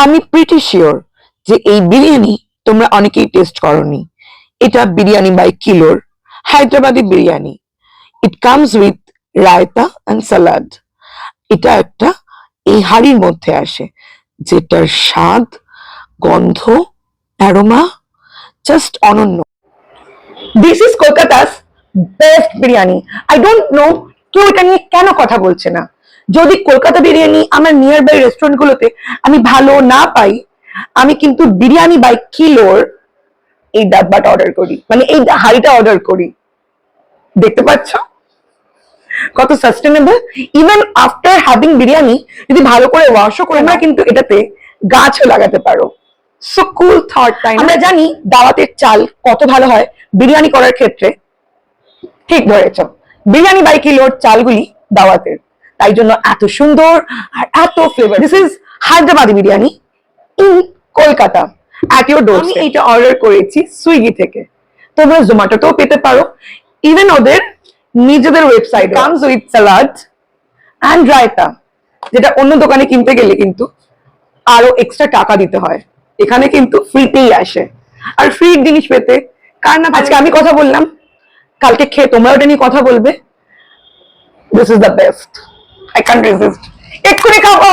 আমি pretty sure যে এই বিরিয়ানি তোমরা অনেকেই টেস্ট করনি। এটা বিরিয়ানি বাই কিলোর Hyderabadi biryani. It comes with raita and salad. এটা একটা এই হাড়ির মধ্যে আসে, যেটার স্বাদ, গন্ধ, অ্যারোমা জাস্ট অনন্য। This is Kolkata's best biryani. I don't know কেউ এটা নিয়ে কেন কথা বলছে না। যদি কলকাতা বিরিয়ানি আমার নিয়ার বাই রেস্টুরেন্ট গুলোতে আমি ভালো না পাই, আমি কিন্তু বিরিয়ানি বাই কিলোর এই ডাব্বাটা অর্ডার করি, মানে এই হাড়িটা অর্ডার করি। দেখতে পাচ্ছ কত sustainable. Even after having biryani যদি ভালো করে ওয়াশও করে আমরা কিন্তু এটাতে গাছও লাগাতে পারো। সো কুল থট, তাই না? আমরা জানি দাওয়াতের চাল কত ভালো হয় বিরিয়ানি করার ক্ষেত্রে। ঠিক ধরেছ, বিরিয়ানি বাই কিলোর চালগুলি দাওয়াতের, তাই জন্য এত সুন্দর আর এত flavour. This is Hyderabadi biryani in Kolkata at your door. আমি এটা অর্ডার করেছি সুইগি থেকে, তোমরা জোম্যাটোতেও পেতে পারো। ইভেন ওদের নিজেদের website comes with salad and raita, যেটা অন্য দোকানে কিনতে গেলে কিন্তু আরো এক্সট্রা টাকা দিতে হয়। এখানে কিন্তু ফ্রিতেই আসে। আর ফ্রি জিনিস পেতে কার না। আজকে আমি কথা বললাম, কালকে খেয়ে তোমরা ওটা নিয়ে কথা বলবে। This is the best, I can't resist. এক্ষুনি খাবো।